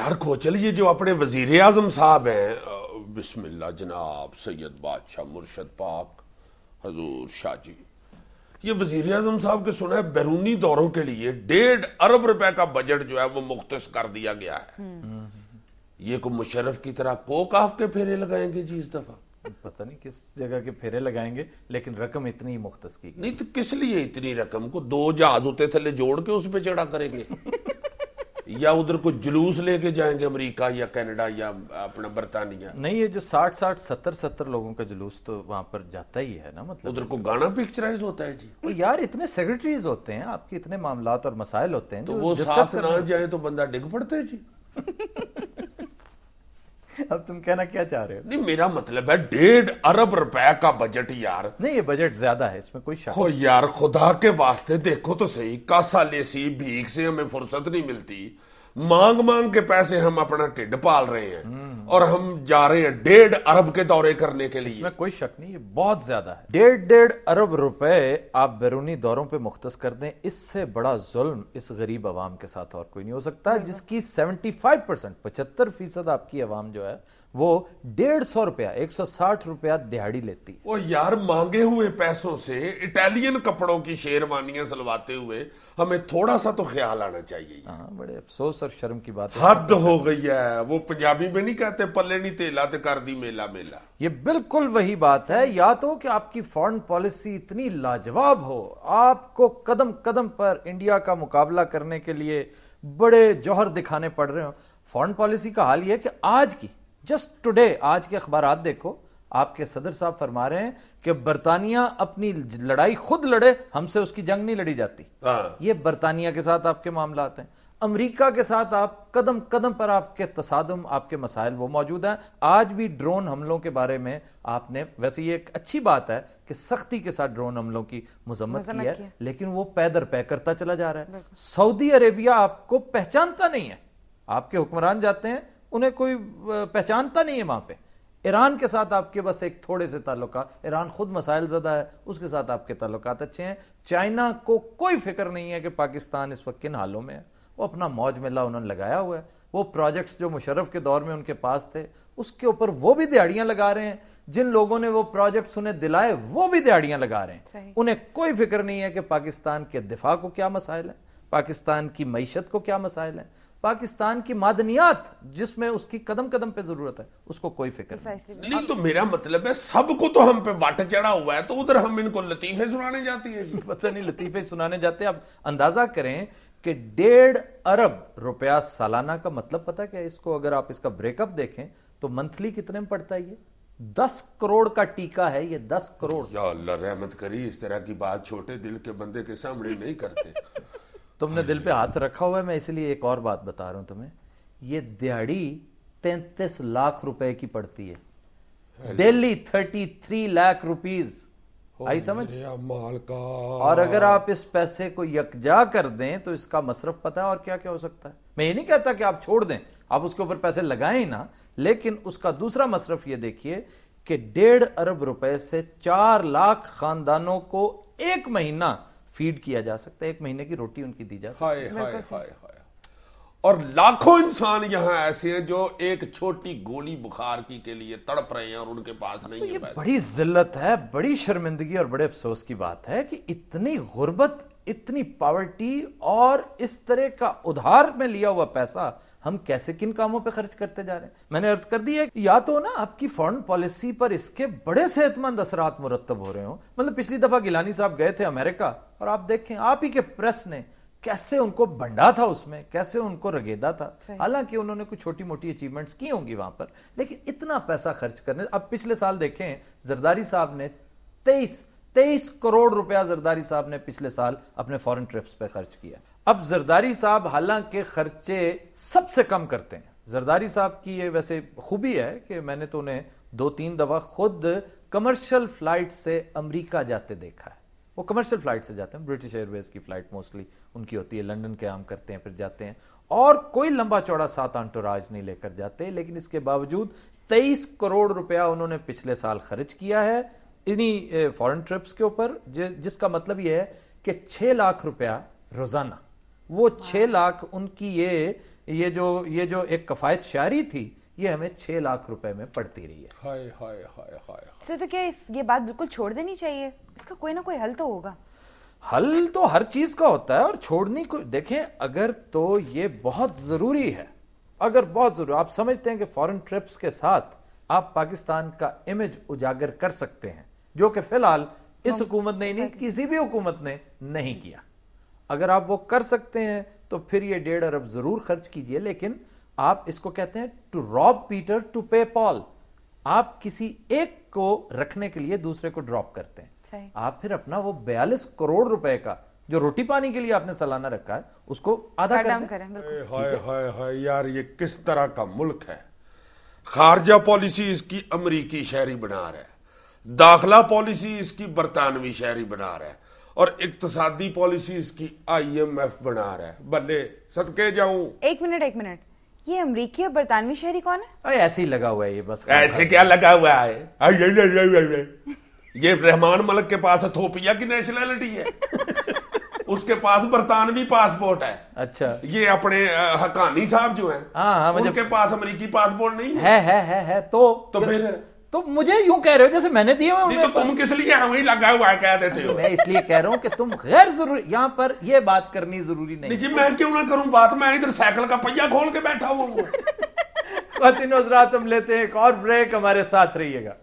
یار کوچل یہ جو اپنے وزیر اعظم صاحب ہیں، بسم اللہ جناب سید بادشاہ مرشد پاک حضور شاہ جی، یہ وزیر اعظم صاحب کے سنا ہے بیرونی دوروں کے لیے 1.5 ارب روپے کا بجٹ جو ہے وہ مختص کر دیا گیا ہے. یہ کو مشرف کی طرح کوک آف کے پھیرے لگائیں گے جی اس دفعہ؟ پتہ نہیں کس جگہ کے پھیرے لگائیں گے، لیکن رقم اتنی مختص کی گئی. نہیں تو کس لیے اتنی رقم کو 2 جہاز ہوتے تھلے جوڑ کے اس پہ چڑھا کریں گے؟ یا ادھر کو جلوس لے کے جائیں گے امریکہ یا کینیڈا یا اپنا برطانیہ؟ نہیں، یہ جو 60 لوگوں کا جلوس تو وہاں پر جاتا ہی ہے نا. مطلب ادھر کو گانا پکچرائز ہوتا ہے جی. یار اتنے سیکرٹریز ہوتے ہیں آپ کے، اتنے معاملات اور مسائل ہوتے ہیں تو وہ ساتھ نہ جائیں تو بندہ ڈگ پڑتا ہے جی. اب تم کہنا کیا چاہ رہے ہو؟ نہیں میرا مطلب ہے 1.5 ارب روپے کا بجٹ یار. نہیں، یہ بجٹ زیادہ ہے، اس میں کوئی شک. یار خدا کے واسطے دیکھو تو صحیح، کاسا لیسی بھیک سے ہمیں فرصت نہیں ملتی، مانگ مانگ کے پیسے ہم اپنا ٹھڈ پال رہے ہیں اور ہم جا رہے ہیں 1.5 ارب کے دورے کرنے کے لیے. اس میں کوئی شک نہیں، یہ بہت زیادہ ہے. 1.5 ارب روپے آپ بیرونی دوروں پہ مختص کر دیں، اس سے بڑا ظلم اس غریب عوام کے ساتھ اور کوئی نہیں ہو سکتا، جس کی 75% آپ کی عوام جو ہے وہ 150 روپیہ 160 روپیہ دہاڑی لیتی. وہ یار مانگے ہوئے پیسوں سے اٹیلین کپڑوں کی شیروانیاں سلواتے ہوئے ہمیں تھوڑا سا تو خیال آنا چاہیے. ہاں، بڑے افسوس اور شرم کی بات ہے. حد ہو گئی ہے. وہ پنجابی میں نہیں کہتے پلے نہیں تیلا تے کر دی میلا میلا. یہ بالکل وہی بات ہے. یا تو کہ آپ کی فارن پالیسی اتنی لاجواب ہو، آپ کو قدم قدم پر انڈیا کا مقابلہ کرنے کے لیے بڑے جوہر دکھانے پڑ رہے ہوں. فارن پالیسی کا حال یہ ہے کہ آج کی جسٹ ٹوڈے آج کے اخبارات دیکھو، آپ کے صدر صاحب فرما رہے ہیں کہ برطانیہ اپنی لڑائی خود لڑے، ہم سے اس کی جنگ نہیں لڑی جاتی. یہ برطانیہ کے ساتھ آپ کے معاملات ہیں. امریکہ کے ساتھ آپ قدم قدم پر آپ کے تصادم، آپ کے مسائل وہ موجود ہیں. آج بھی ڈرون حملوں کے بارے میں آپ نے، ویسے یہ ایک اچھی بات ہے کہ سختی کے ساتھ ڈرون حملوں کی مذمت کی ہے، لیکن وہ پے در پے کرتا چلا جا رہا ہے. سعودی عربیہ آپ کو پہچانتا نہیں ہے. آپ کے حکمران جاتے ہیں، انہیں کوئی پہچانتا نہیں ہے وہاں پہ. ایران کے ساتھ آپ کے بس ایک تھوڑے سے تعلقات، ایران خود مسائل زدہ ہے، اس کے ساتھ آپ کے تعلقات اچھے ہیں. چائنا کو کوئی فکر نہیں ہے کہ پاکستان اس وقت کن حالوں میں ہے. وہ اپنا موج میلہ انہوں نے لگایا ہوا ہے. وہ پروجیکٹس جو مشرف کے دور میں ان کے پاس تھے، اس کے اوپر وہ بھی دیہڑیاں لگا رہے ہیں. جن لوگوں نے وہ پروجیکٹس انہیں دلائے وہ بھی دیہڑیاں لگا رہے ہیں. انہیں کوئی فکر نہیں ہے کہ پاکستان کے دفاع کو کیا مسائل ہیں، پاکستان کی معیشت کو کیا مسائل ہیں، پاکستان کی معدنیات جس میں اس کی قدم قدم پہ ضرورت ہے، اس کو کوئی فکر نہیں. تو میرا مطلب ہے سب کو تو ہم پہ واٹ چڑھا ہوا ہے، تو ادھر ہم ان کو لطیفے سنانے جاتی ہیں. پتہ نہیں لطیفے سنانے جاتے ہیں. اب اندازہ کریں کہ 1.5 ارب روپیہ سالانہ کا مطلب پتہ کیا ہے؟ اس کو اگر آپ اس کا بریک اپ دیکھیں تو منتھلی کتنے میں پڑتا ہے؟ یہ 10 کروڑ کا ٹیکہ ہے. یہ 10 کروڑ. یا اللہ رحمت کری، اس طرح کی بات چھوٹے دل کے بندے کے سامنے نہیں کرتے. تم نے دل پہ ہاتھ رکھا ہوا ہے. میں اس لیے ایک اور بات بتا رہا ہوں تمہیں. یہ دیہڑی 33 لاکھ روپے کی پڑتی ہے. Daily 33 lakh rupees. آئی سمجھ؟ مال کا. اور اگر آپ اس پیسے کو یکجا کر دیں تو اس کا مصرف پتہ ہے اور کیا کیا ہو سکتا ہے. میں یہ نہیں کہتا کہ آپ چھوڑ دیں، آپ اس کے اوپر پیسے لگائیں ہی نہ، لیکن اس کا دوسرا مصرف یہ دیکھیے کہ 1.5 ارب روپے سے 4 لاکھ خاندانوں کو ایک مہینہ فیڈ کیا جا سکتا ہے. ایک مہینے کی روٹی ان کی دی جا سکتی ہے. اور لاکھوں انسان یہاں ایسے ہیں جو ایک چھوٹی گولی بخار کی کے لیے تڑپ رہے ہیں اور ان کے پاس نہیں ہے. یہ بڑی ذلت ہے، بڑی شرمندگی اور بڑے افسوس کی بات ہے کہ اتنی غربت، اتنی پاورٹی اور اس طرح کا ادھار میں لیا ہوا پیسہ ہم کیسے کن کاموں پہ خرچ کرتے جا رہے ہیں. میں نے عرض کر دی ہے کہ یا تو نا آپ کی فارن پالیسی پر اس کے بڑے صحت مند اثرات مرتب ہو رہے ہوں. مطلب پچھلی دفعہ گیلانی صاحب گئے تھے امریکہ اور آپ دیکھیں آپ ہی کے پریس نے کیسے ان کو بنڈا تھا، اس میں کیسے ان کو رگیدا تھا. حالانکہ انہوں نے کچھ چھوٹی موٹی اچیومنٹس کی ہوں گی وہاں پر، لیکن اتنا پیسہ خرچ کرنے. اب پچھلے سال دیکھیں زرداری صاحب نے 23 کروڑ روپیہ زرداری صاحب نے پچھلے سال اپنے فارن ٹرپس پہ خرچ کیا. اب زرداری صاحب حالانکہ خرچے سب سے کم کرتے ہیں. زرداری صاحب کی یہ ویسے خوبی ہے کہ میں نے تو انہیں 2-3 دفعہ خود کمرشل فلائٹ سے امریکہ جاتے دیکھا ہے. وہ کمرشل فلائٹ سے جاتے ہیں، برٹش ایئر ویز کی فلائٹ موسٹلی ان کی ہوتی ہے، لندن قیام کرتے ہیں پھر جاتے ہیں، اور کوئی لمبا چوڑا 7 انٹوراج نہیں لے کر جاتے. لیکن اس کے باوجود 23 کروڑ روپیہ انہوں نے پچھلے سال خرچ کیا ہے انہی فارن ٹرپس کے اوپر، جس کا مطلب یہ ہے کہ 6 لاکھ روپیہ روزانہ وہ 6 لاکھ ان کی یہ جو ایک کفایت شعری تھی یہ ہمیں 6 لاکھ روپے میں پڑتی رہی ہے. ہائے ہائے ہائے ہائے. سر تو کیا یہ بات بالکل چھوڑ دینی چاہیے؟ اس کا کوئی نہ کوئی حل تو ہوگا. حل تو ہر چیز کا ہوتا ہے اور چھوڑنی کو دیکھیں اگر تو یہ بہت ضروری ہے, اگر بہت ضروری, آپ سمجھتے ہیں کہ فورن ٹرپس کے ساتھ آپ پاکستان کا امیج اجاگر کر سکتے ہیں, جو کہ فی الحال اس حکومت نے نہیں, کسی بھی حکومت نے نہیں کیا. اگر آپ وہ کر سکتے ہیں تو پھر یہ 1.5 ارب ضرور خرچ کیجئے, لیکن آپ اس کو کہتے ہیں ٹو راب پیٹر ٹو پے پال. آپ کسی ایک کو رکھنے کے لیے دوسرے کو ڈراپ کرتے ہیں. آپ پھر اپنا وہ 42 کروڑ روپے کا جو روٹی پانی کے لیے آپ نے سالانہ رکھا ہے اس کو آدھا کریں. ہائے ہائے ہائے یار, یہ کس طرح کا ملک ہے. خارجہ پالیسی اس کی امریکی شہری بنا رہا ہے, داخلہ پالیسی اس کی برطانوی شہری بنا رہا ہے, اور اقتصادی پالیسی اس کی IMF بنا رہا ہے. بلے صدقے جاؤں. ایک منٹ, یہ امریکی اور برطانوی شہری کون ہے؟ ایسے ہی لگا ہوا ہے یہ, بس ایسے کیا لگا ہوا ہے؟ یہ رحمان ملک کے پاس ایتھوپیا کی نیشنلٹی ہے, اس کے پاس برطانوی پاسپورٹ ہے. اچھا, یہ اپنے حقانی صاحب جو ہیں ان کے پاس امریکی پاسپورٹ نہیں ہے. تو پھر تو مجھے یوں کہہ رہے ہو جیسے میں نے دیے ہوئے. تو تم کس لیے وہیں لگا ہوا ہے کہہ دیتے ہو؟ میں اس لیے کہہ رہا ہوں کہ تم غیر ضروری, یہاں پر یہ بات کرنی ضروری نہیں. جی میں کیوں نہ کروں بات, میں ادھر سائیکل کا پہیا کھول کے بیٹھا ہوا ہوں. خواتین و حضرات, ہم لیتے ہیں ایک اور بریک, ہمارے ساتھ رہیے گا.